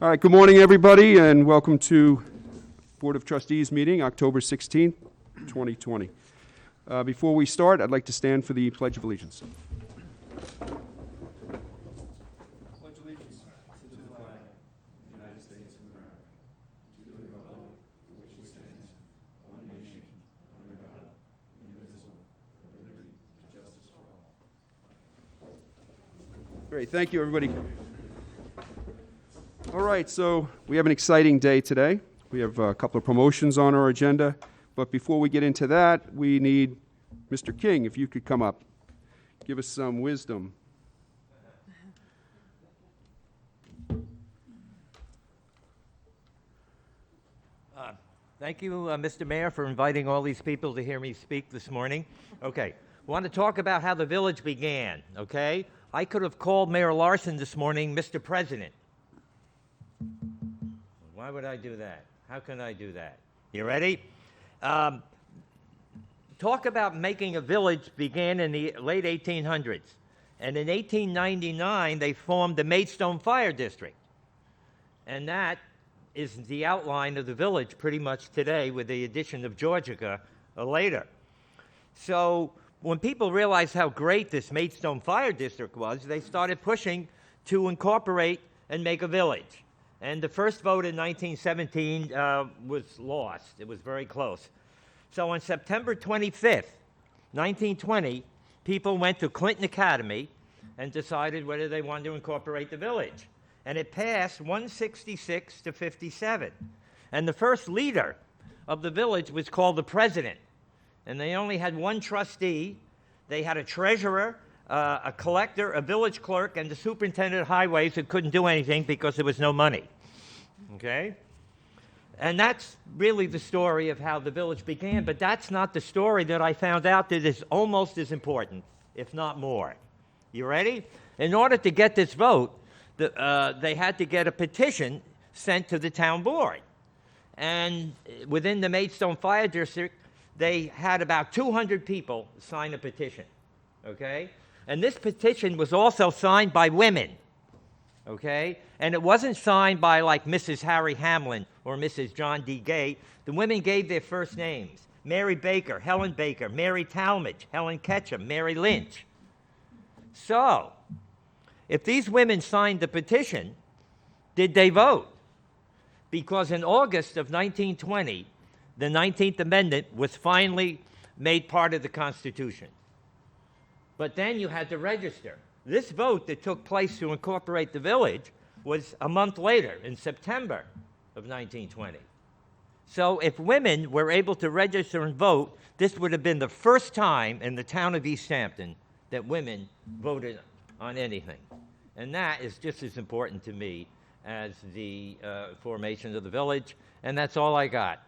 All right, good morning, everybody, and welcome to Board of Trustees meeting, October 16th, 2020. Before we start, I'd like to stand for the Pledge of Allegiance. Pledge allegiance to the flag of the United States of America, to the republic for which it stands, one nation, under God, indivisible, with liberty and justice for all. Great, thank you, everybody. All right, so we have an exciting day today. We have a couple of promotions on our agenda, but before we get into that, we need Mr. King, if you could come up, give us some wisdom. Thank you, Mr. Mayor, for inviting all these people to hear me speak this morning. Okay, I want to talk about how the village began, okay? I could have called Mayor Larson this morning Mr. President. Why would I do that? How can I do that? You ready? Talk about making a village began in the late 1800s. And in 1899, they formed the Maidstone Fire District. And that is the outline of the village pretty much today, with the addition of Georgica later. So when people realized how great this Maidstone Fire District was, they started pushing to incorporate and make a village. And the first vote in 1917 was lost. It was very close. So on September 25th, 1920, people went to Clinton Academy and decided whether they wanted to incorporate the village. And it passed 166 to 57. And the first leader of the village was called the president. And they only had one trustee. They had a treasurer, a collector, a village clerk, and the superintendent of highways who couldn't do anything because there was no money. Okay? And that's really the story of how the village began, but that's not the story that I found out that is almost as important, if not more. You ready? In order to get this vote, they had to get a petition sent to the town board. And within the Maidstone Fire District, they had about 200 people sign a petition. Okay? And this petition was also signed by women. Okay? And it wasn't signed by like Mrs. Harry Hamlin or Mrs. John D. Gay. The women gave their first names. Mary Baker, Helen Baker, Mary Talmadge, Helen Ketchum, Mary Lynch. So, if these women signed the petition, did they vote? Because in August of 1920, the 19th Amendment was finally made part of the Constitution. But then you had to register. This vote that took place to incorporate the village was a month later, in September of 1920. So if women were able to register and vote, this would have been the first time in the town of East Hampton that women voted on anything. And that is just as important to me as the formation of the village, and that's all I got.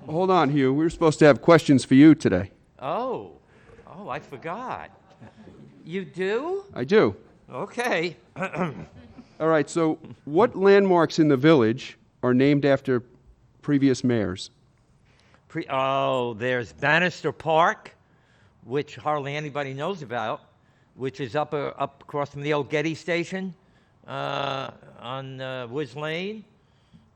Hold on, Hugh. We were supposed to have questions for you today. Oh, I forgot. You do? I do. Okay. All right, so what landmarks in the village are named after previous mayors? There's Bannister Park, which hardly anybody knows about, which is up across from the old Getty station on Woods Lane.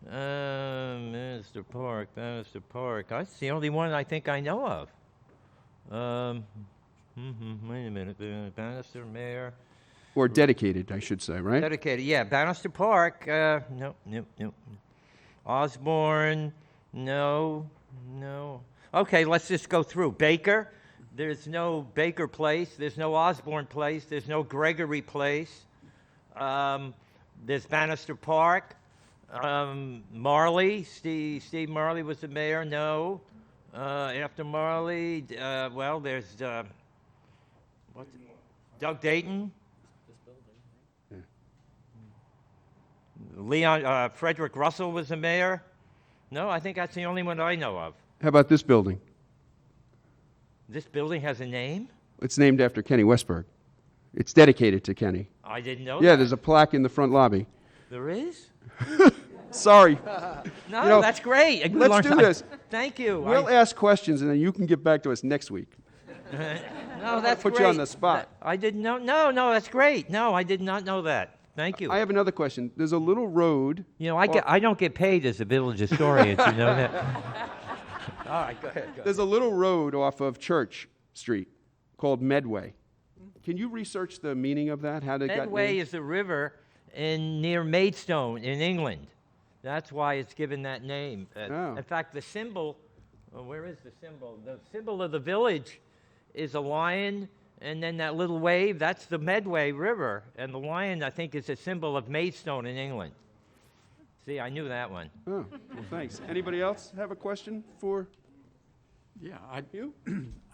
Bannister Park. That's the only one I think I know of. Wait a minute. Bannister, Mayor. Or dedicated, I should say, right? Dedicated, yeah. Bannister Park, no. Osborne, no. Okay, let's just go through. Baker, there's no Baker Place. There's no Osborne Place. There's no Gregory Place. There's Bannister Park. Marley, Steve Marley was the mayor, no. After Marley, there's Doug Dayton. Frederick Russell was the mayor. No, I think that's the only one I know of. How about this building? This building has a name? It's named after Kenny Westberg. It's dedicated to Kenny. I didn't know Yeah, that. there's a plaque in the front lobby. There is? Sorry. No, that's great. Let's do this. Thank you. We'll ask questions, and then you can get back to us next week. No, that's Put great. you on the spot. I didn't know. No, that's great. No, I did not know that. Thank you. I have another question. There's a little road. You know, I don't get paid as a village historian. You know that. All right, go ahead. There's a little road off of Church Street called Medway. Can you research the meaning of that? How did it got Medway named? is a river near Maidstone in England. That's why it's given that name. Oh. In fact, the symbol, where is the symbol? The symbol of the village is a lion, and then that little wave, that's the Medway River. And the lion, I think, is a symbol of Maidstone in England. See, I knew that one. Oh, well, thanks. Anybody else have a question for Yeah, you?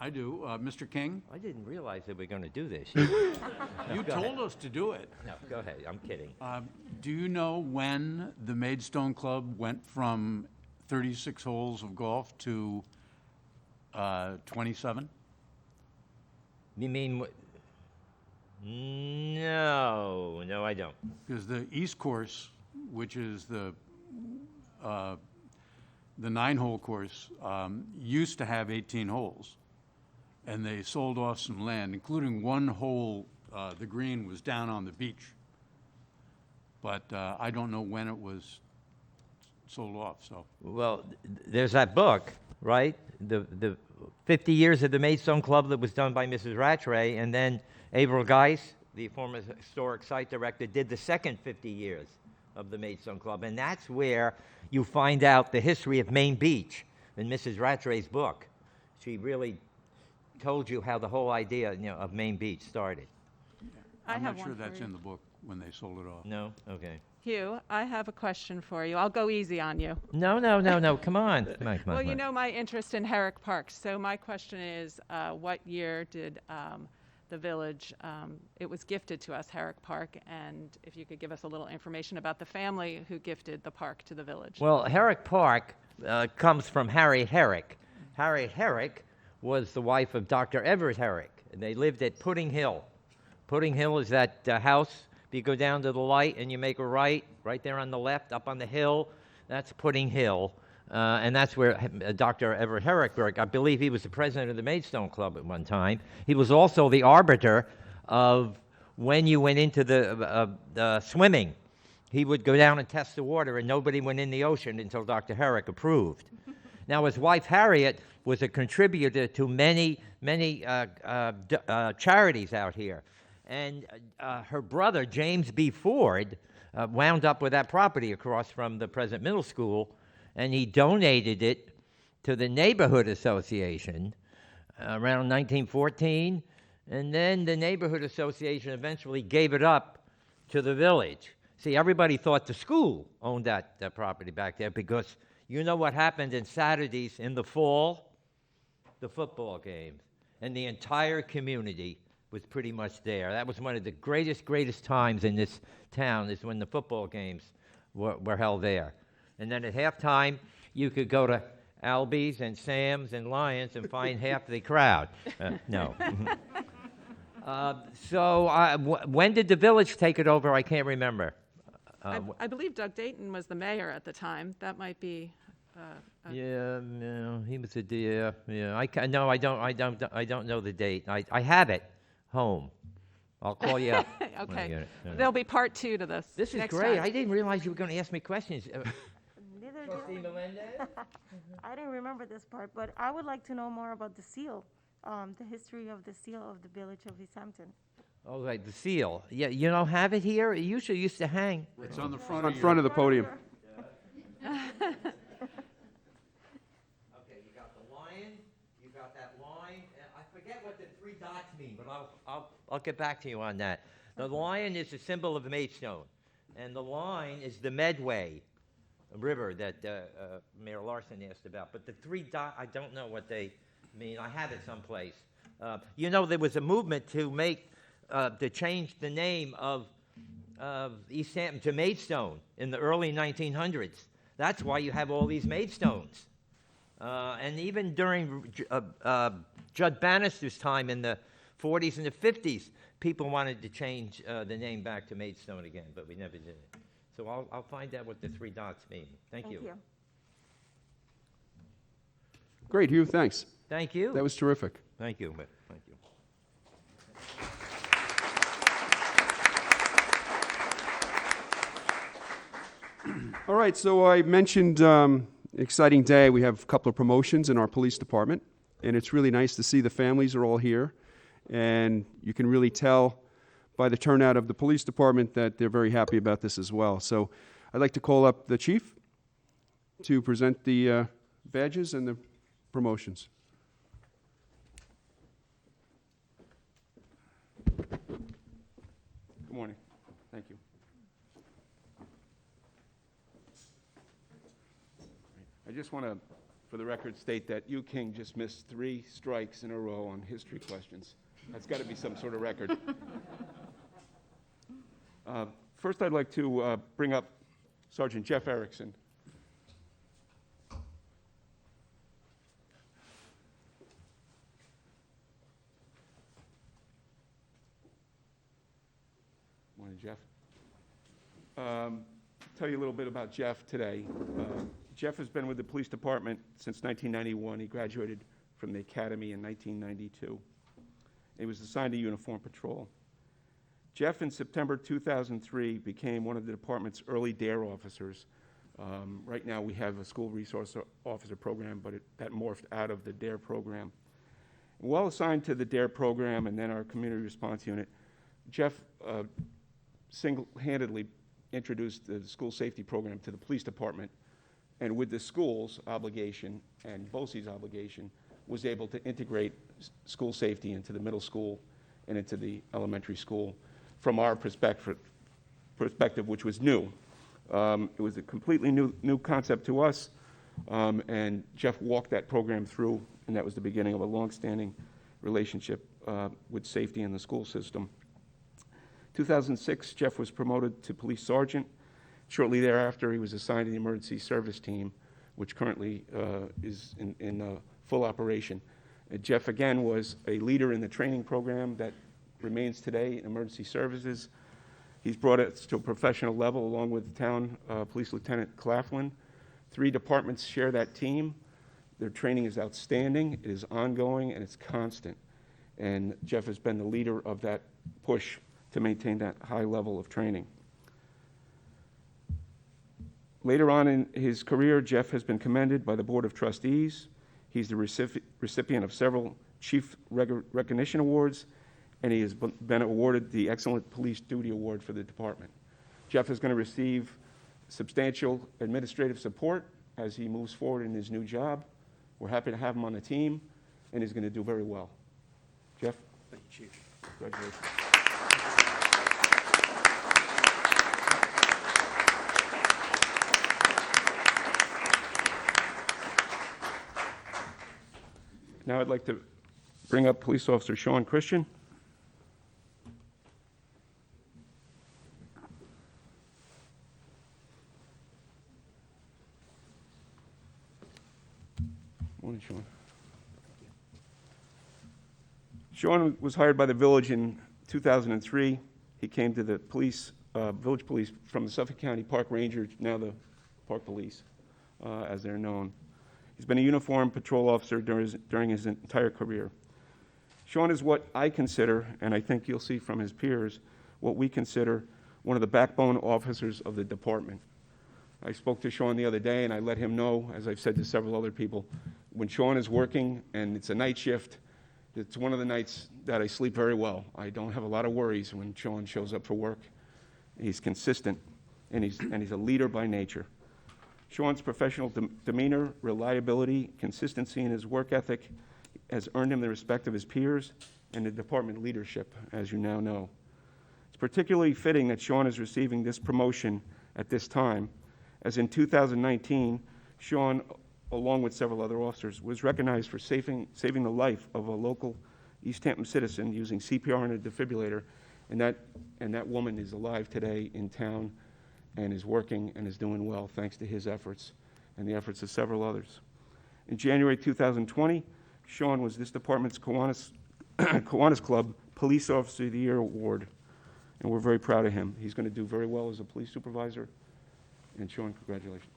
I do. Mr. King, I didn't realize that we were going to do this. you told us to do it. No, go ahead. I'm kidding. Do you know when the Maidstone Club went from 36 holes of golf to 27? You mean? No, I don't. Because the East Course, which is the 9-hole course, used to have 18 holes, and they sold off some land, including one hole. The green was down on the beach, but I don't know when it was sold off. So Well, there's that book, right? The 50 years of the Maidstone Club that was done by Mrs. Rattray, and then Averill Geis, the former historic site director, did the second 50 years of the Maidstone Club, and that's where you find out the history of Main Beach in Mrs. Rattray's book. She really told you how the whole idea, of Main Beach started. I'm have not sure one for that's you. in the book when they sold it off. No? Okay. Hugh, I have a question for you. I'll go easy on you. No, come on. Come on. Well, you know my interest in Herrick Park, so my question is, what year did the village, it was gifted to us, Herrick Park, and if you could give us a little information about the family who gifted the park to the village. Well, Herrick Park comes from Harry Herrick. Harry Herrick was the wife of Dr. Everett Herrick, and they lived at Pudding Hill. Pudding Hill is that house. If you go down to the light and you make a right there on the left, up on the hill, that's Pudding Hill. And that's where Dr. Everett Herrick worked. I believe he was the president of the Maidstone Club at one time. He was also the arbiter of when you went into the swimming. He would go down and test the water, and nobody went in the ocean until Dr. Herrick approved. Now, his wife Harriet was a contributor to many charities out here. And her brother, James B. Ford, wound up with that property across from the present middle school, and he donated it to the Neighborhood Association around 1914, and then the Neighborhood Association eventually gave it up to the village. See, everybody thought the school owned that property back there because you know what happened in Saturdays in the fall? The football games. And the entire community was pretty much there. That was one of the greatest times in this town, is when the football games were held there. And then at halftime, you could go to Albies and Sam's and Lions and find half the crowd. No. When did the village take it over? I can't remember. I believe Doug Dayton was the mayor at the time. That might be. Yeah, no, he was yeah. I don't know the date. I have it home. I'll call you up. when I Okay. get it. There'll be part 2 to this. This is next great. time. I didn't realize you were going to ask me questions. Neither Trustee did Melendez? I didn't remember this part, but I would like to know more about the seal, the history of the seal of the village of East Hampton. Oh, right, the seal. Yeah, you don't have it here? It usually used to hang. It's on the front On of front your, of the podium. Okay, you got the lion, you got that line. I forget what the 3 dots mean, but I'll get back to you on that. The lion is a symbol of Maidstone, and the line is the Medway River that Mayor Larson asked about. But the 3 dots, I don't know what they mean. I have it someplace. There was a movement to change the name of East Hampton to Maidstone in the early 1900s. That's why you have all these Maidstones. And even during Judd Bannister's time in the 40s and the 50s, people wanted to change the name back to Maidstone again, but we never did it. So I'll find out what the 3 dots mean. Thank you. Great, Hugh, thanks. Thank you. That was terrific. Thank you. Thank you. All right, so I mentioned exciting day. We have a couple of promotions in our police department, and it's really nice to see the families are all here, and you can really tell by the turnout of the police department that they're very happy about this as well. So I'd like to call up the chief to present the badges and the promotions. Good morning. Thank you. I just want to, for the record, state that you, King, just missed 3 strikes in a row on history questions. That's got to be some sort of record. First, I'd like to bring up Sergeant Jeff Erickson. Morning, Jeff. Tell you a little bit about Jeff today. Jeff has been with the police department since 1991. He graduated from the academy in 1992. He was assigned to uniform patrol. Jeff, in September 2003, became one of the department's early DARE officers. Right now, we have a school resource officer program, but that morphed out of the DARE program. While assigned to the DARE program and then our community response unit, Jeff single-handedly introduced the school safety program to the police department, and with the school's obligation and BOCES obligation, was able to integrate school safety into the middle school and into the elementary school from our perspective, which was new. It was a completely new concept to us, and Jeff walked that program through, and that was the beginning of a long-standing relationship with safety in the school system. 2006, Jeff was promoted to police sergeant. Shortly thereafter, he was assigned to the emergency service team, which currently is in full operation. Jeff, again, was a leader in the training program that remains today in emergency services. He's brought us to a professional level along with the town Police Lieutenant Claflin. 3 departments share that team. Their training is outstanding, it is ongoing, and it's constant. And Jeff has been the leader of that push to maintain that high level of training. Later on in his career, Jeff has been commended by the Board of Trustees. He's the recipient of several Chief Recognition Awards, and he has been awarded the Excellent Police Duty Award for the department. Jeff is going to receive substantial administrative support as he moves forward in his new job. We're happy to have him on the team, and he's going to do very well. Jeff? Thank you, Chief. Congratulations. Now I'd like to bring up Police Officer Sean Christian. Morning, Sean. Sean was hired by the village in 2003. He came to the police, village police from the Suffolk County Park Ranger, now the Park Police, as they're known. He's been a uniformed patrol officer during his entire career. Sean is what I consider, and I think you'll see from his peers, what we consider one of the backbone officers of the department. I spoke to Sean the other day, and I let him know, as I've said to several other people, when Sean is working and it's a night shift, it's one of the nights that I sleep very well. I don't have a lot of worries when Sean shows up for work. He's consistent, and he's a leader by nature. Sean's professional demeanor, reliability, consistency in his work ethic has earned him the respect of his peers and the department leadership, as you now know. It's particularly fitting that Sean is receiving this promotion at this time, as in 2019, Sean, along with several other officers, was recognized for saving the life of a local East Hampton citizen using CPR and a defibrillator, and that woman is alive today in town and is working and is doing well thanks to his efforts and the efforts of several others. In January 2020, Sean was this department's Kiwanis Club Police Officer of the Year Award, and we're very proud of him. He's going to do very well as a police supervisor, and Sean, congratulations.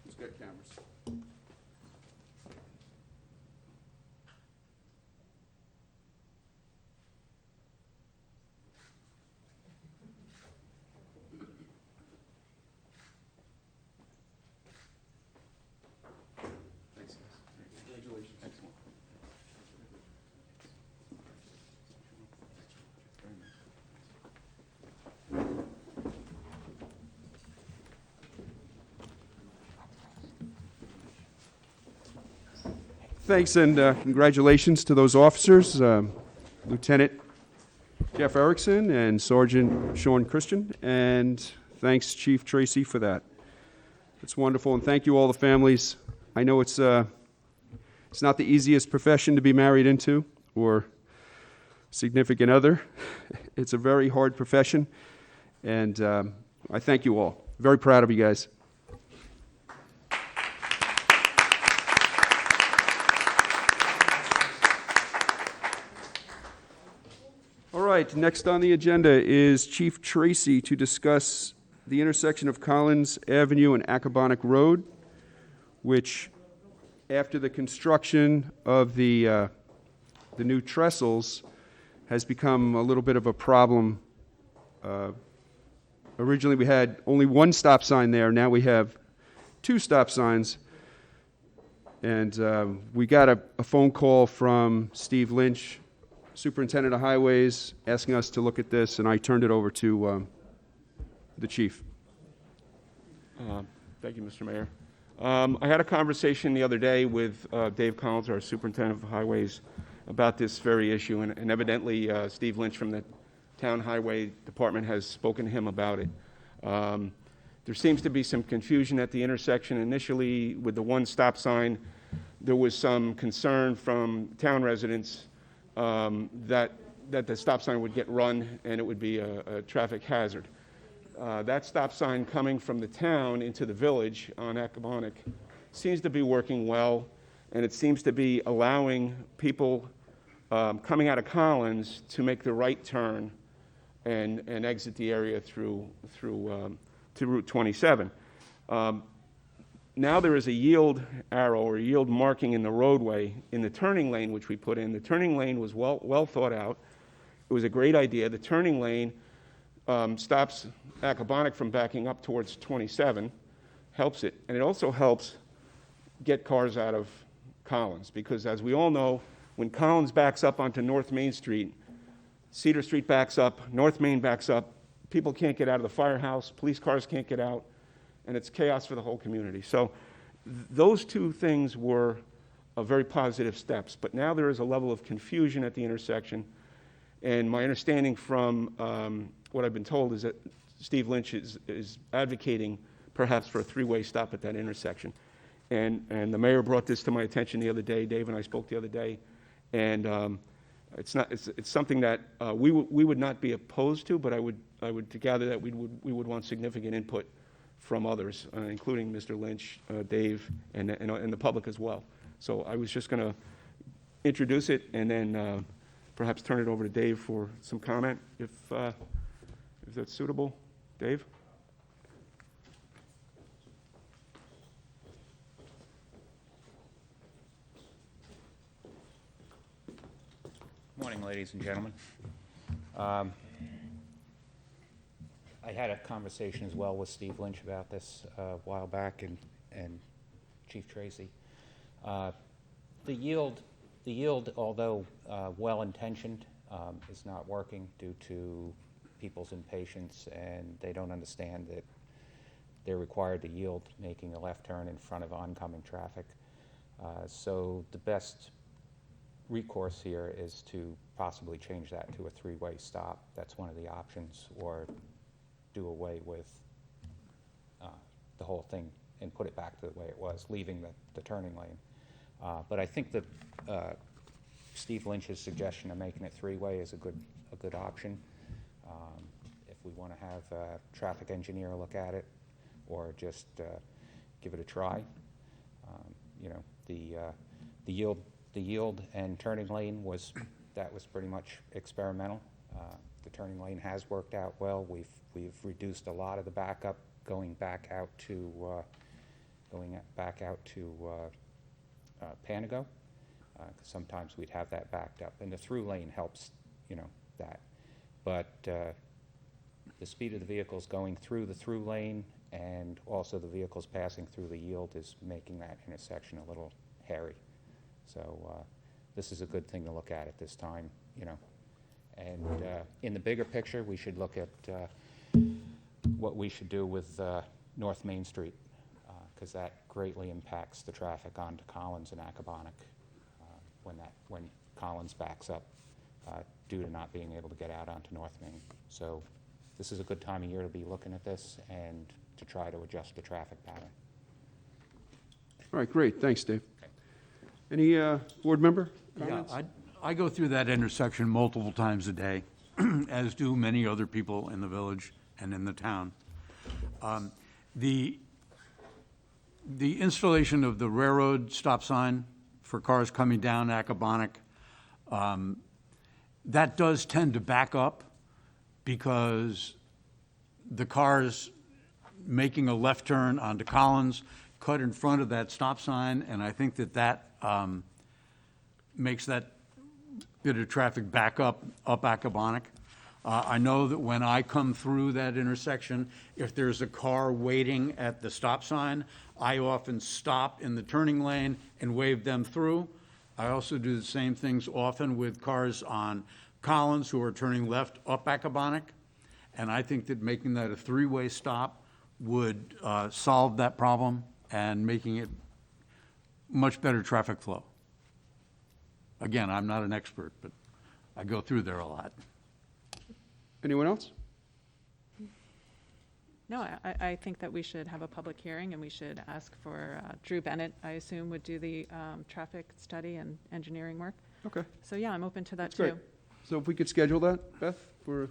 Let's get cameras. Thanks and congratulations to those officers, Lieutenant Jeff Erickson and Sergeant Sean Christian, and thanks Chief Tracy for that. It's wonderful, and thank you all the families. I know it's not the easiest profession to be married into or significant other. It's a very hard profession, and I thank you all. Very proud of you guys. All right, next on the agenda is Chief Tracy to discuss the intersection of Collins Avenue and Acobonic Road, which, after the construction of the new trestles, has become a little bit of a problem. Originally, we had only one stop sign there. Now we have two stop signs. And we got a phone call from Steve Lynch, Superintendent of Highways, asking us to look at this, and I turned it over to the chief. Thank you, Mr. Mayor. I had a conversation the other day with Dave Collins, our Superintendent of Highways, about this very issue, and evidently Steve Lynch from the Town Highway Department has spoken to him about it. There seems to be some confusion at the intersection. Initially, with the one stop sign, there was some concern from town residents that the stop sign would get run and it would be a traffic hazard. That stop sign coming from the town into the village on Acobonic seems to be working well, and it seems to be allowing people coming out of Collins to make the right turn and exit the area through to Route 27. Now there is a yield arrow or yield marking in the roadway in the turning lane which we put in. The turning lane was well thought out. It was a great idea. The turning lane stops Acobonic from backing up towards 27, helps it, and it also helps get cars out of Collins, because as we all know, when Collins backs up onto North Main Street, Cedar Street backs up, North Main backs up, people can't get out of the firehouse, police cars can't get out, and it's chaos for the whole community. So those two things were very positive steps, but now there is a level of confusion at the intersection, and my understanding from what I've been told is that Steve Lynch is advocating perhaps for a three-way stop at that intersection. And the mayor brought this to my attention the other day. Dave and I spoke the other day, and it's something that we would not be opposed to, but I would gather that we would want significant input from others, including Mr. Lynch, Dave, and the public as well. So I was just going to introduce it and then perhaps turn it over to Dave for some comment, if that's suitable. Dave? Morning, ladies and gentlemen. I had a conversation as well with Steve Lynch about this a while back, and Chief Tracy. The yield, although well-intentioned, is not working due to people's impatience, and they don't understand that they're required to yield making a left turn in front of oncoming traffic. So the best recourse here is to possibly change that to a three-way stop. That's one of the options, or do away with the whole thing and put it back to the way it was, leaving the turning lane. But I think that Steve Lynch's suggestion of making it three-way is a good option. If we want to have a traffic engineer look at it, or just give it a try, the yield and turning lane was pretty much experimental. The turning lane has worked out well. We've reduced a lot of the backup going back out to Panago. Sometimes we'd have that backed up, and the through lane helps, that. But the speed of the vehicles going through the through lane and also the vehicles passing through the yield is making that intersection a little hairy. So this is a good thing to look at this time, And in the bigger picture, we should look at what we should do with North Main Street, because that greatly impacts the traffic onto Collins and Acobonic. when Collins backs up due to not being able to get out onto North Main. So this is a good time of year to be looking at this and to try to adjust the traffic pattern. All right, great, thanks, Dave. Any board member Yeah, comments? I go through that intersection multiple times a day, as do many other people in the village and in the town. The installation of the railroad stop sign for cars coming down Acobonic, that does tend to back up because the cars making a left turn onto Collins cut in front of that stop sign, and I think that makes that bit of traffic back up Acobonic. I know that when I come through that intersection, if there's a car waiting at the stop sign, I often stop in the turning lane and wave them through. I also do the same things often with cars on Collins who are turning left up Acobonic. And I think that making that a three-way stop would solve that problem and making it much better traffic flow. Again, I'm not an expert, but I go through there a lot. Anyone else? No, I think that we should have a public hearing, and we should ask for, Drew Bennett, I assume, would do the traffic study and engineering work. Okay, So, yeah, I'm open to that, that's great. too. So if we could schedule that, Beth, for...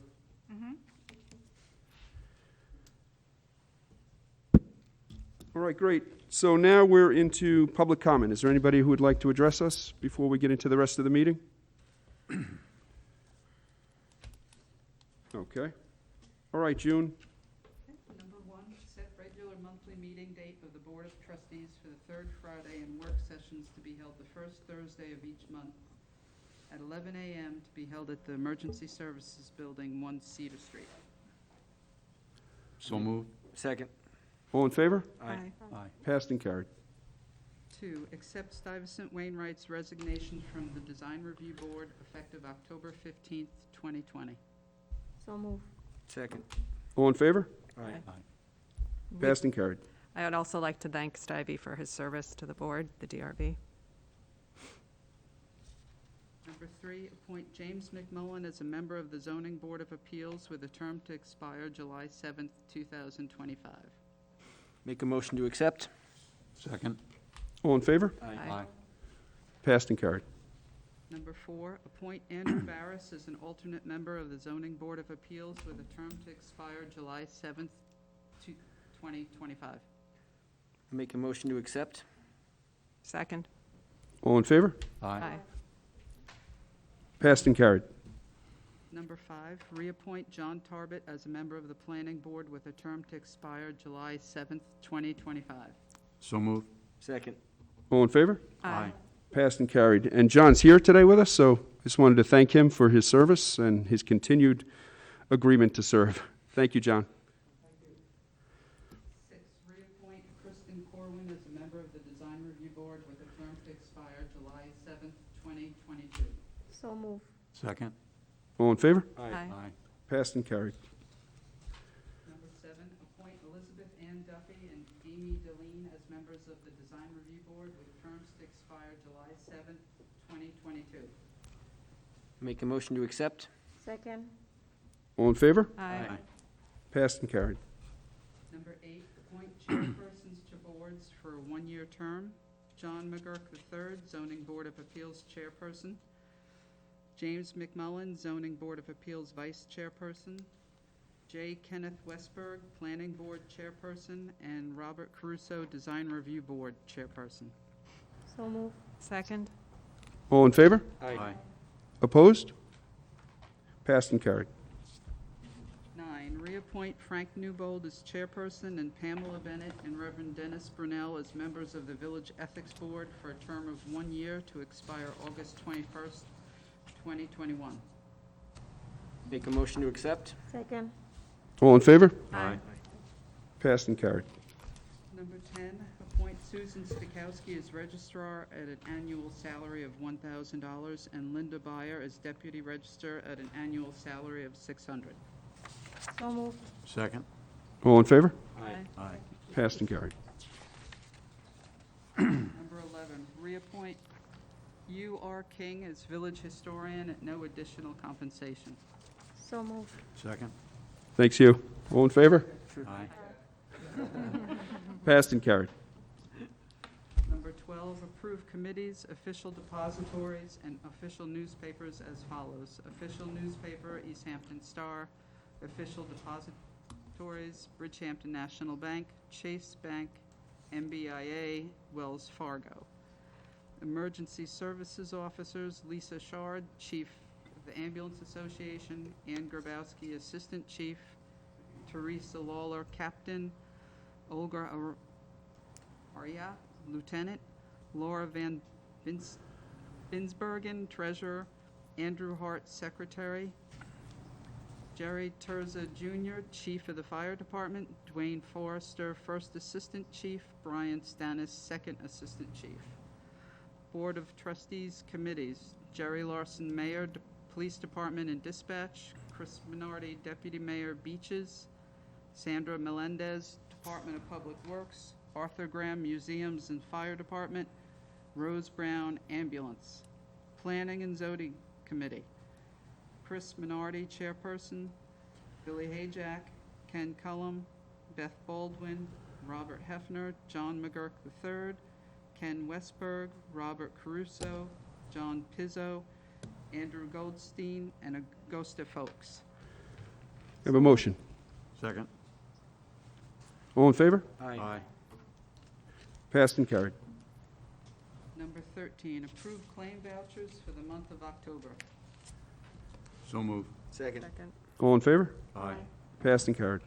All right, great. So now we're into public comment. Is there anybody who would like to address us before we get into the rest of the meeting? Okay. All right, June. Number 1, set regular monthly meeting date of the Board of Trustees for the third Friday and work sessions to be held the first Thursday of each month at 11 a.m. to be held at the Emergency Services Building, 1 Cedar Street. So moved. Second. All in favor? Aye. Aye. Passed and carried. 2, accept Stuyvesant Wainwright's resignation from the Design Review Board effective October 15th, 2020. So move. Second. All in favor? Aye. Passed and carried. I would also like to thank Stivey for his service to the board, the DRB. Number 3, appoint James McMullen as a member of the Zoning Board of Appeals with a term to expire July 7th, 2025. Make a motion to accept. Second. All in favor? Aye. Passed and carried. Number 4, appoint Andrew Barris as an alternate member of the Zoning Board of Appeals with a term to expire July 7th, 2025. Make a motion to accept. Second. All in favor? Aye. Passed and carried. Number 5, reappoint John Tarbett as a member of the Planning Board with a term to expire July 7th, 2025. So moved. Second. All in favor? Aye. Passed and carried. And John's here today with us, so I just wanted to thank him for his service and his continued agreement to serve. Thank you, John. 6, reappoint Kristen Corwin as a member of the Design Review Board with a term to expire July 7th, 2022. So move. Second. All in favor? Aye. Aye. Passed and carried. Number 7, appoint Elizabeth Ann Duffy and Amy Deline as members of the Design Review Board with terms to expire July 7th, 2022. Make a motion to accept. Second. All in favor? Aye. Passed and carried. Number 8, appoint chairpersons to boards for a 1-year term. John McGurk III, Zoning Board of Appeals Chairperson. James McMullen, Zoning Board of Appeals Vice Chairperson. J. Kenneth Westberg, Planning Board Chairperson. And Robert Caruso, Design Review Board Chairperson. So move. Second. All in favor? Aye. Opposed? Passed and carried. 9, reappoint Frank Newbold as chairperson and Pamela Bennett and Reverend Dennis Brunel as members of the Village Ethics Board for a term of 1 year to expire August 21st, 2021. Make a motion to accept. Second. All in favor? Aye. Passed and carried. Number 10, appoint Susan Stikowski as registrar at an annual salary of $1,000 and Linda Byer as deputy register at an annual salary of $600. So move. Second. All in favor? Aye. Aye. Passed and carried. Number 11, reappoint U.R. King as village historian at no additional compensation. So moved. Second? Thanks, Hugh. All in favor? Aye. Passed and carried. Number 12, approve committees, official depositories, and official newspapers as follows. Official newspaper, East Hampton Star. Official depositories, Bridgehampton National Bank, Chase Bank, MBIA, Wells Fargo. Emergency Services Officers, Lisa Shard, Chief of the Ambulance Association, Ann Grabowski, Assistant Chief, Teresa Lawler, Captain, Olga Arya, Lieutenant, Laura Van Binsbergen, Treasurer, Andrew Hart, Secretary, Jerry Terza Jr., Chief of the Fire Department, Dwayne Forrester, First Assistant Chief, Brian Stannis, Second Assistant Chief. Board of Trustees Committees, Jerry Larson, Mayor, Police Department and Dispatch, Chris Minardi, Deputy Mayor, Beaches, Sandra Melendez, Department of Public Works, Arthur Graham, Museums and Fire Department, Rose Brown, Ambulance. Planning and Zoning Committee, Chris Minardi, Chairperson, Billy Hayjack, Ken Cullum, Beth Baldwin, Robert Hefner, John McGurk III, Ken Westberg, Robert Caruso, John Pizzo, Andrew Goldstein, and Augusta Folks. Have a motion. Second? All in favor? Aye. Passed and carried. Number 13, approve claim vouchers for the month of October. So moved. Second. All in favor? Aye. Passed and carried.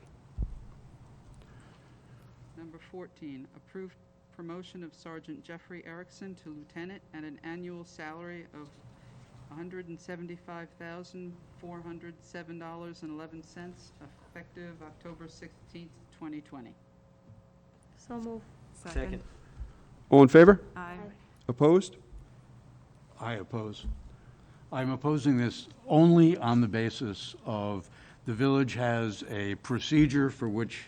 Number 14, approve promotion of Sergeant Jeffrey Erickson to lieutenant at an annual salary of $175,407.11, effective October 16th, 2020. So moved. Second. All in favor? Aye. Opposed? I oppose. I'm opposing this only on the basis of the village has a procedure for which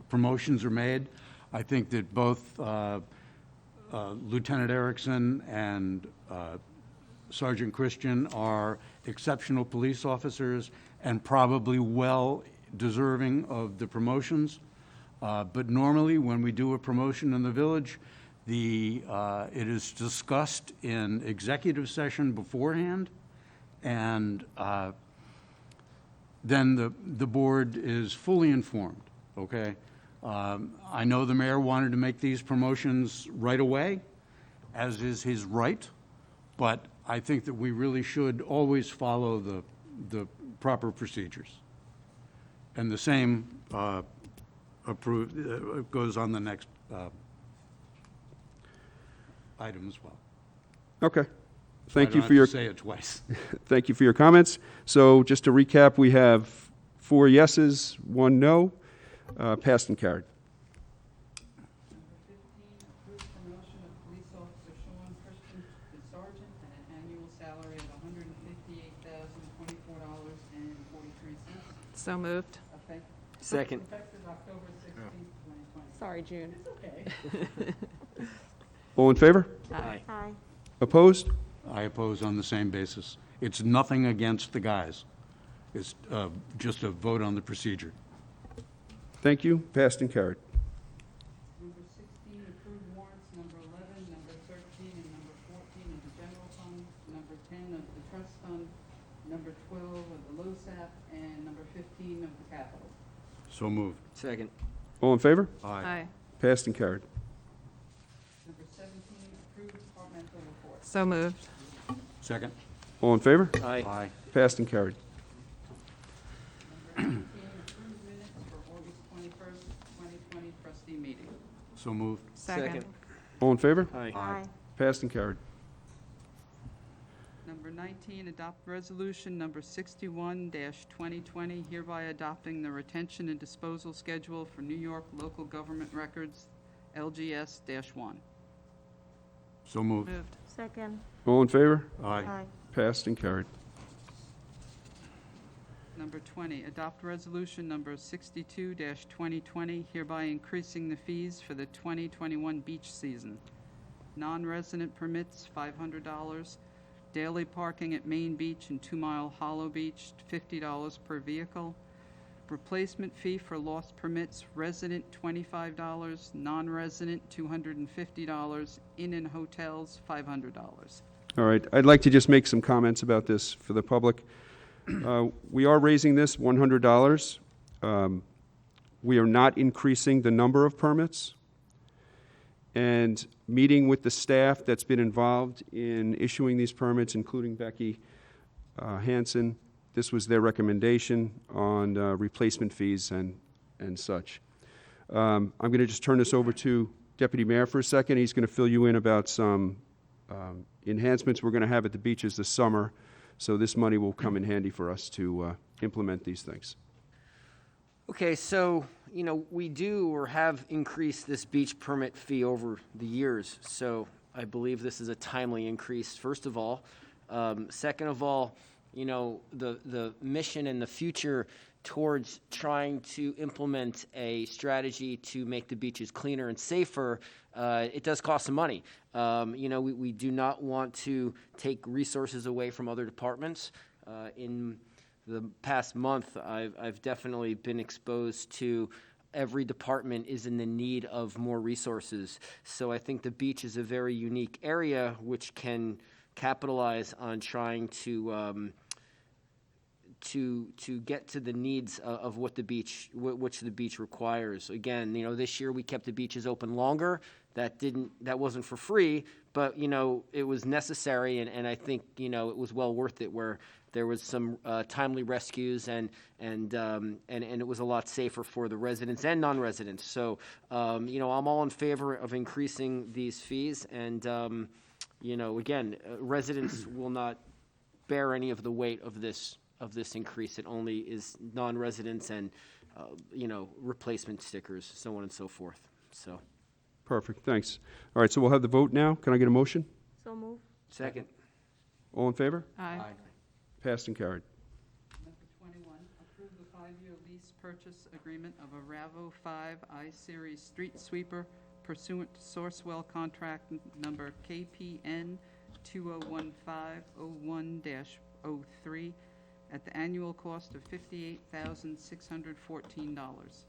promotions are made. I think that both Lieutenant Erickson and Sergeant Christian are exceptional police officers and probably well deserving of the promotions. But normally, when we do a promotion in the village, it is discussed in executive session beforehand, and then the board is fully informed, okay? I know the mayor wanted to make these promotions right away, as is his right, but I think that we really should always follow the proper procedures. And the same goes on the next item as well. Okay. So Thank I you don't for your, have to say it twice. thank you for your comments. So just to recap, we have 4 yeses, 1 no. Passed and carried. Number 15, approve promotion of police officer Sean Christian to sergeant at an annual salary of $158,024.43. So moved. Second. Effective October 16th, 2020. Sorry, June. All in favor? Aye. Aye. Opposed? I oppose on the same basis. It's nothing against the guys. It's just a vote on the procedure. Thank you. Passed and carried. Number 16, approve warrants number 11, number 13, and number 14 of the general fund, number 10 of the trust fund, number 12 of the LoSAP, and number 15 of the capital. So moved. Second. All in favor? Aye. Passed and carried. Number 17, approve departmental reports. So moved. Second? All in favor? Aye. Passed and carried. Number 18, approve minutes for August 21st, 2020 trustee meeting. So moved. Second. All in favor? Aye. Aye. Passed and carried. Number 19, adopt resolution number 61-2020, hereby adopting the retention and disposal schedule for New York Local Government Records, LGS-1. So moved. Moved. Second. All in favor? Aye. Passed and carried. Number 20, adopt resolution number 62-2020, hereby increasing the fees for the 2021 beach season. Non-resident permits, $500. Daily parking at Main Beach and 2 Mile Hollow Beach, $50 per vehicle. Replacement fee for lost permits, resident $25, non-resident $250, inn and hotels $500. All right, I'd like to just make some comments about this for the public. We are raising this $100. We are not increasing the number of permits. And meeting with the staff that's been involved in issuing these permits, including Becky Hansen, this was their recommendation on replacement fees and such. I'm going to just turn this over to Deputy Mayor for a second. He's going to fill you in about some enhancements we're going to have at the beaches this summer. So this money will come in handy for us to implement these things. Okay, so, we do or have increased this beach permit fee over the years. So I believe this is a timely increase, first of all. Second of all, the mission and the future towards trying to implement a strategy to make the beaches cleaner and safer, it does cost some money. We do not want to take resources away from other departments. In the past month, I've definitely been exposed to every department is in the need of more resources. So I think the beach is a very unique area which can capitalize on trying to get to the needs of what the beach, which the beach requires. Again, this year we kept the beaches open longer. That wasn't for free, but it was necessary, and I think it was well worth it. Where there was some timely rescues, and it was a lot safer for the residents and non-residents. So I'm all in favor of increasing these fees, and again, residents will not bear any of the weight of this increase. It only is non-residents and replacement stickers, so on and so forth. So. Perfect, thanks. All right, so we'll have the vote now. Can I get a motion? So move. Second. All in favor? Aye. Passed and carried. Number 21, approve the 5-year lease purchase agreement of a Ravo 5 I-Series street sweeper pursuant to Sourcewell contract number KPN 2015-01-03 at the annual cost of $58,614.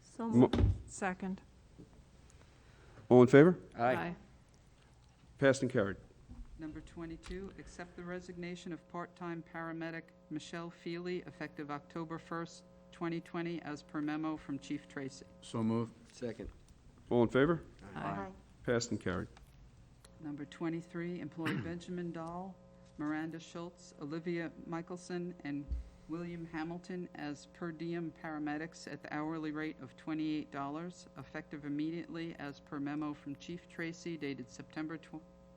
So move. Second. All in favor? Aye. Passed and carried. Number 22, accept the resignation of part-time paramedic Michelle Feely effective October 1st, 2020, as per memo from Chief Tracy. So moved. Second. All in favor? Aye. Passed and carried. Number 23, employ Benjamin Dahl, Miranda Schultz, Olivia Michelson, and William Hamilton as per diem paramedics at the hourly rate of $28, effective immediately as per memo from Chief Tracy dated September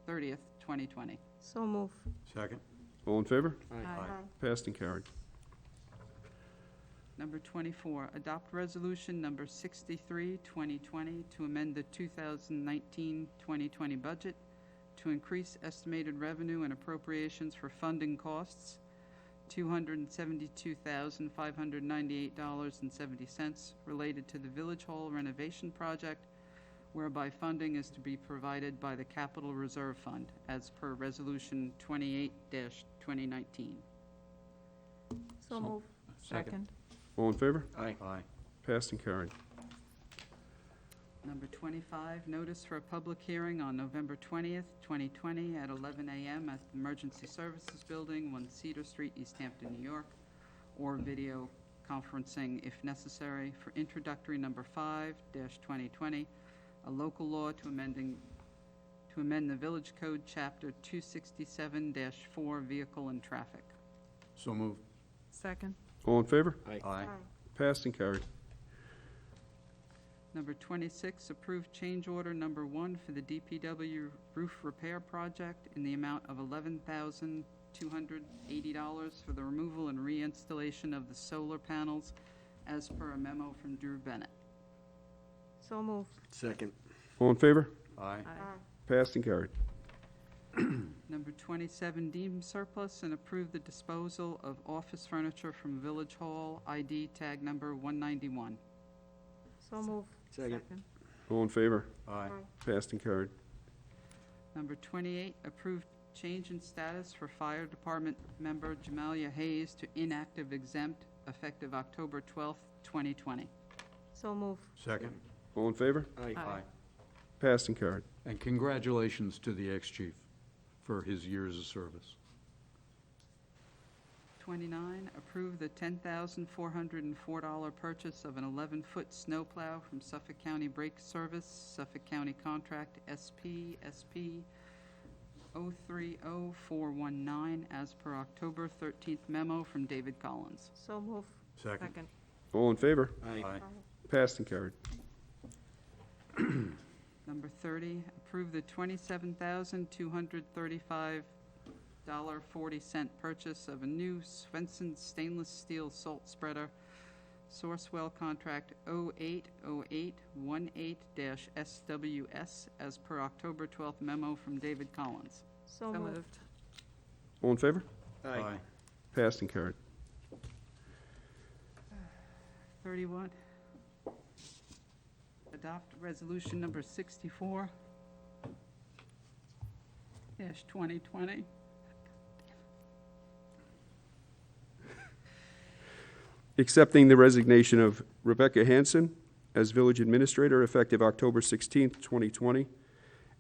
30th, 2020. So move. Second. All in favor? Aye. Passed and carried. Number 24, adopt resolution number 63, 2020, to amend the 2019-2020 budget to increase estimated revenue and appropriations for funding costs, $272,598.70 related to the Village Hall renovation project, whereby funding is to be provided by the Capital Reserve Fund, as per Resolution 28-2019. So move. Second. All in favor? Aye. Aye. Passed and carried. Number 25, notice for a public hearing on November 20th, 2020 at 11 a.m. at the Emergency Services Building, 1 Cedar Street, East Hampton, New York, or video conferencing if necessary, for introductory number 5-2020, a local law to amend the Village Code Chapter 267-4, Vehicle and Traffic. So moved. Second. All in favor? Aye. Passed and carried. Number 26, approve change order number 1 for the DPW roof repair project in the amount of $11,280 for the removal and reinstallation of the solar panels as per a memo from Drew Bennett. So move. Second. All in favor? Aye. Aye. Passed and carried. Number 27, deem surplus and approve the disposal of office furniture from Village Hall, ID tag number 191. So move. Second. All in favor? Aye. Passed and carried. Number 28, approved change in status for Fire Department member Jamalia Hayes to inactive exempt effective October 12th, 2020. So move. Second. All in favor? Aye. Passed and carried. And congratulations to the ex-chief for his years of service. 29, approve the $10,404 purchase of an 11-foot snowplow from Suffolk County Brake Service, Suffolk County Contract SP 030419, as per October 13th memo from David Collins. So move. Second. All in favor? Aye. Passed and carried. Number 30, approve the $27,235.40 purchase of a new Swenson stainless steel salt spreader, Sourcewell Contract 080818-SWS, as per October 12th memo from David Collins. So moved. All in favor? Aye. Passed and carried. 31, adopt resolution number 64 -2020. Accepting the resignation of Rebecca Hanson as village administrator effective October 16th, 2020,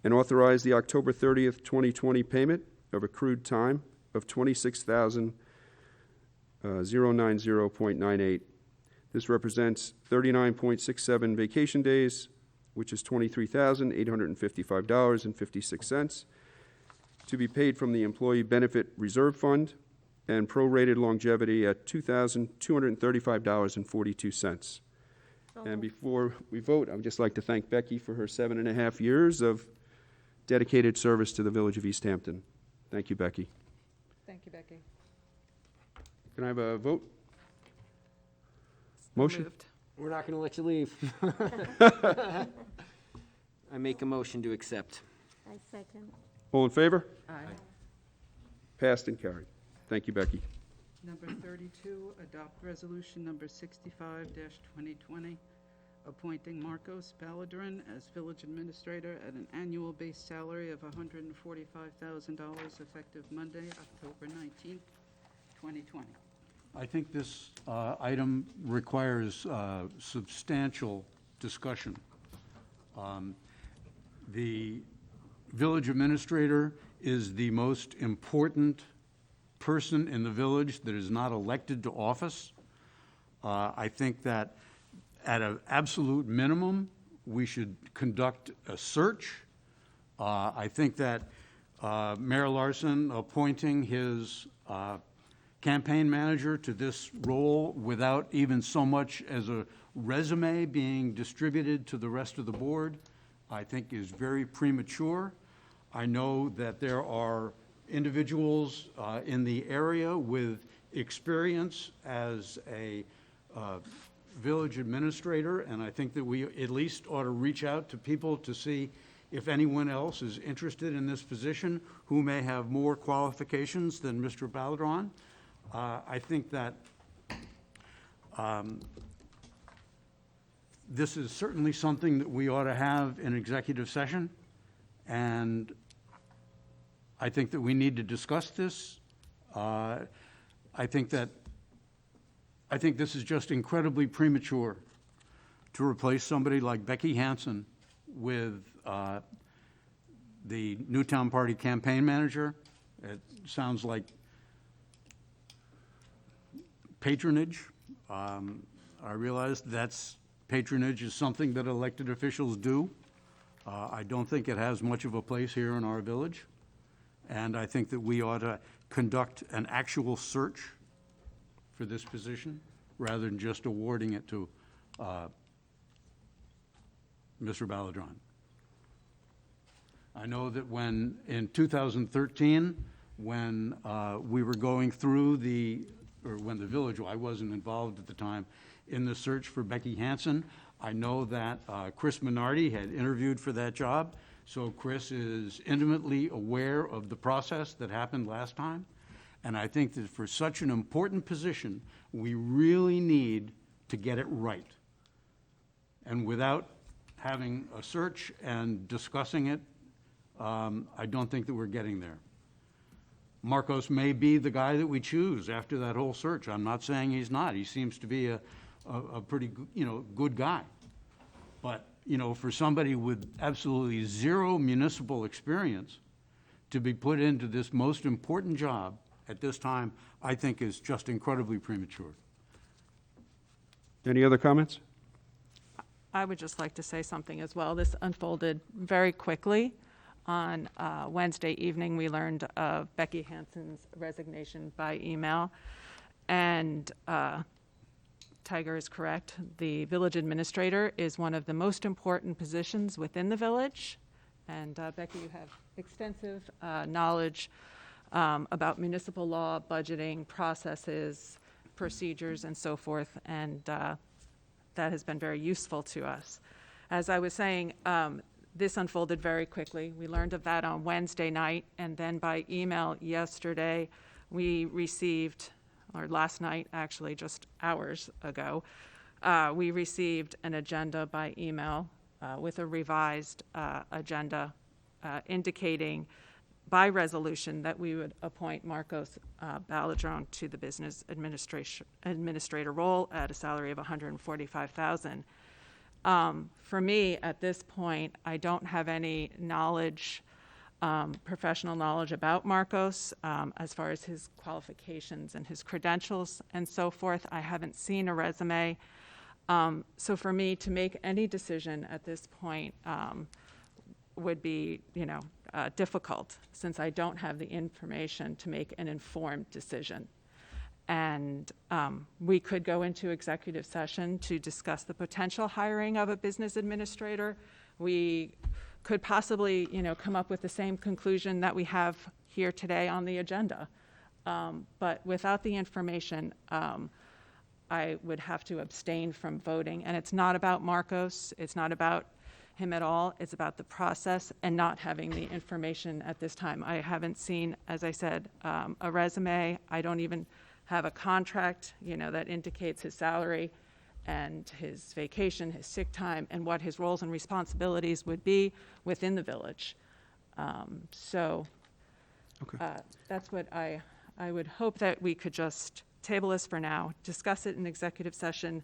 and authorize the October 30th, 2020 payment of accrued time of $26,090.98. This represents 39.67 vacation days, which is $23,855.56, to be paid from the Employee Benefit Reserve Fund, and prorated longevity at $2,235.42. And before we vote, I would just like to thank Becky for her 7.5 years of dedicated service to the village of East Hampton. Thank you, Becky. Thank you, Becky. Can I have a vote? Motion? Moved. We're not going to let you leave. I make a motion to accept. I second. All in favor? Aye. Passed and carried. Thank you, Becky. Number 32, adopt resolution number 65-2020, appointing Marcos Baladrin as village administrator at an annual base salary of $145,000 effective Monday, October 19th, 2020. I think this item requires substantial discussion. The village administrator is the most important person in the village that is not elected to office. I think that at an absolute minimum, we should conduct a search. I think that Mayor Larson appointing his campaign manager to this role without even so much as a resume being distributed to the rest of the board, I think is very premature. I know that there are individuals in the area with experience as a village administrator, and I think that we at least ought to reach out to people to see if anyone else is interested in this position who may have more qualifications than Mr. Baladron. I think that this is certainly something that we ought to have in executive session, and I think that we need to discuss this. I think this is just incredibly premature to replace somebody like Becky Hanson with the Newtown Party campaign manager. It sounds like patronage. I realize patronage is something that elected officials do. I don't think it has much of a place here in our village. And I think that we ought to conduct an actual search for this position rather than just awarding it to Mr. Baladron. I know that in 2013, when we were going through when the village, I wasn't involved at the time, in the search for Becky Hanson, I know that Chris Minardi had interviewed for that job, so Chris is intimately aware of the process that happened last time. And I think that for such an important position, we really need to get it right. And without having a search and discussing it, I don't think that we're getting there. Marcos may be the guy that we choose after that whole search. I'm not saying he's not. He seems to be a pretty, good guy. But, for somebody with absolutely zero municipal experience to be put into this most important job at this time, I think is just incredibly premature. Any other comments? I would just like to say something as well. This unfolded very quickly. On Wednesday evening, we learned of Becky Hansen's resignation by email. And Tiger is correct. The village administrator is one of the most important positions within the village. And Becky, you have extensive knowledge about municipal law, budgeting, processes, procedures, and so forth. And that has been very useful to us. As I was saying, this unfolded very quickly. We learned of that on Wednesday night, and then by email yesterday, we received, or last night, actually, just hours ago, we received an agenda by email with a revised agenda indicating by resolution that we would appoint Marcos Balladrone to the business administrator role at a salary of $145,000. For me, at this point, I don't have any knowledge, professional knowledge about Marcos as far as his qualifications and his credentials and so forth. I haven't seen a resume. So for me to make any decision at this point would be, difficult, since I don't have the information to make an informed decision. And we could go into executive session to discuss the potential hiring of a business administrator. We could possibly, come up with the same conclusion that we have here today on the agenda. But without the information, I would have to abstain from voting. And it's not about Marcos. It's not about him at all. It's about the process and not having the information at this time. I haven't seen, as I said, a resume. I don't even have a contract, that indicates his salary and his vacation, his sick time, and what his roles and responsibilities would be within the village. That's what I would hope that we could just table this for now, discuss it in executive session.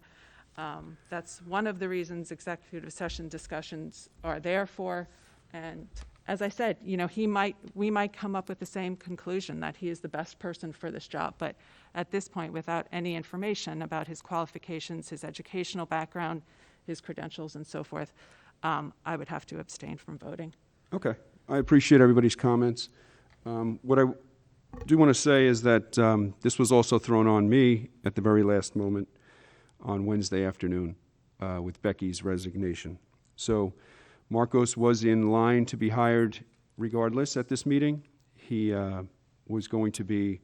That's one of the reasons executive session discussions are there for. And as I said, we might come up with the same conclusion that he is the best person for this job. But at this point, without any information about his qualifications, his educational background, his credentials, and so forth, I would have to abstain from voting. Okay. I appreciate everybody's comments. What I do want to say is that this was also thrown on me at the very last moment on Wednesday afternoon with Becky's resignation. So Marcos was in line to be hired regardless at this meeting. He was going to be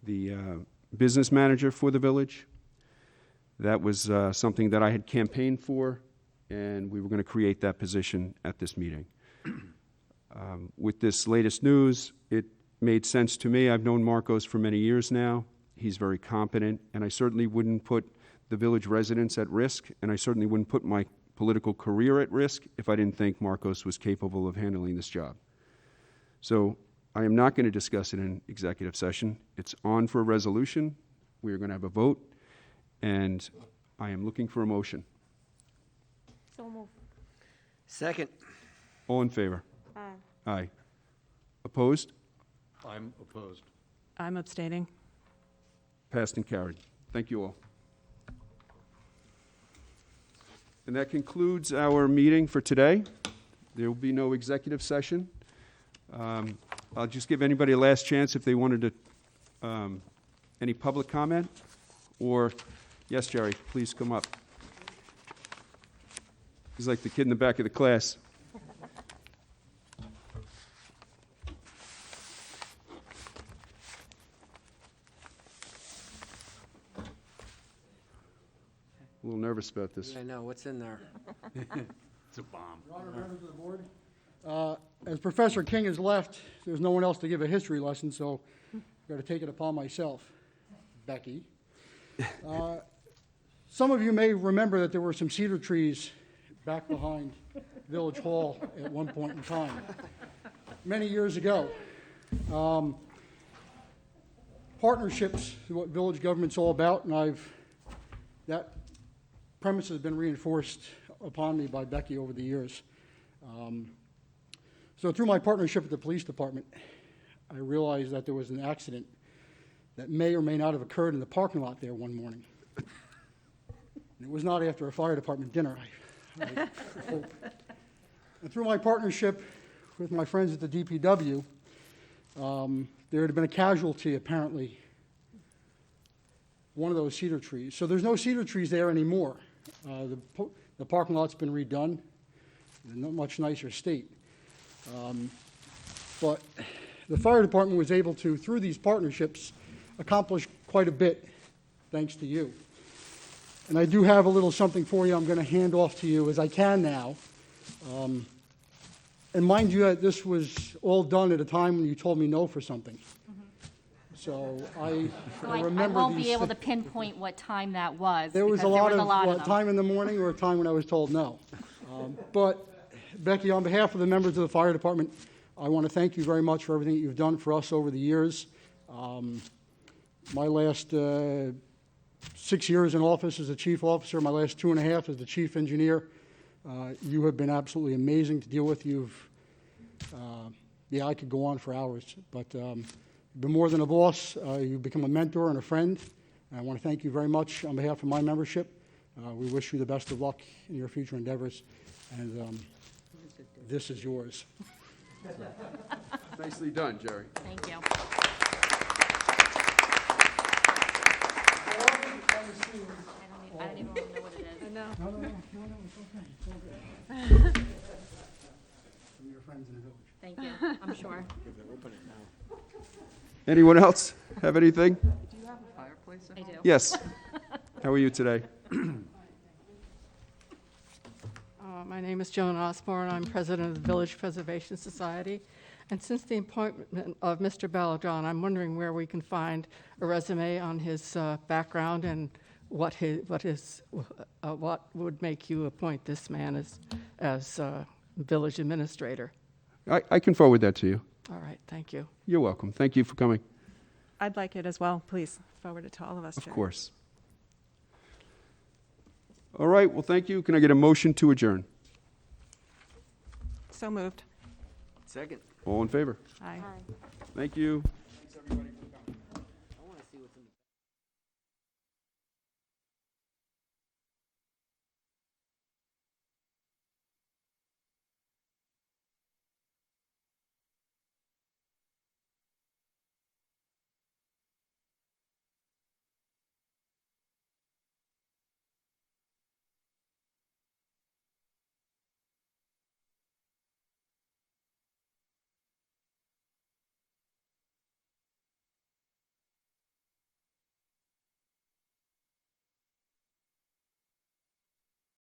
the business manager for the village. That was something that I had campaigned for, and we were going to create that position at this meeting. With this latest news, it made sense to me. I've known Marcos for many years now. He's very competent, and I certainly wouldn't put the village residents at risk, and I certainly wouldn't put my political career at risk if I didn't think Marcos was capable of handling this job. So I am not going to discuss it in executive session. It's on for a resolution. We are going to have a vote, and I am looking for a motion. So move. Second. All in favor? Aye. Aye. Opposed? I'm opposed. I'm abstaining. Passed and carried. Thank you all. And that concludes our meeting for today. There will be no executive session. I'll just give anybody a last chance if they wanted to, any public comment? Or, yes, Jerry, please come up. He's like the kid in the back of the class. A little nervous about this. I know, what's in there? It's a bomb. Your Honor, members of the board, as Professor King has left, there's no one else to give a history lesson, so I've got to take it upon myself, Becky. Some of you may remember that there were some cedar trees back behind Village Hall at one point in time. many years ago. Partnerships is what village government's all about, and that premise has been reinforced upon me by Becky over the years. So through my partnership with the police department, I realized that there was an accident that may or may not have occurred in the parking lot there one morning. And it was not after a fire department dinner, I hope. And through my partnership with my friends at the DPW, there had been a casualty, apparently, one of those cedar trees. So there's no cedar trees there anymore. The parking lot's been redone in a much nicer state. But the fire department was able to, through these partnerships, accomplish quite a bit, thanks to you. And I do have a little something for you I'm going to hand off to you as I can now. And mind you, this was all done at a time when you told me no for something. So I remember I won't these be able to thi- pinpoint what time that was. There was because a lot of, of what, them. time in the morning or a time when I was told no. But Becky, on behalf of the members of the fire department, I want to thank you very much for everything that you've done for us over the years. My last 6 years in office as a chief officer, my last 2.5 as the chief engineer, you have been absolutely amazing to deal with. I could go on for hours, but you've been more than a boss. You've become a mentor and a friend. And I want to thank you very much on behalf of my membership. We wish you the best of luck in your future endeavors, and this is yours. Nicely done, Jerry. Thank you. I don't even want to know what it is. No. No, it's okay. It's all good. From your friends in the village. Thank you, I'm sure. Anyone else have anything? Do you have a fireplace at I home? do. Yes. How are you today? My name is Joan Osborne. I'm president of the Village Preservation Society. And since the appointment of Mr. Belladon, I'm wondering where we can find a resume on his background and what would make you appoint this man as village administrator. I can forward that to you. All right, thank you. You're welcome. Thank you for coming. I'd like it as well. Please forward it to all of us, Of Jerry. course. All right, well, thank you. Can I get a motion to adjourn? So moved. Second. All in favor? Aye. Aye. Thank you. Thanks, everybody.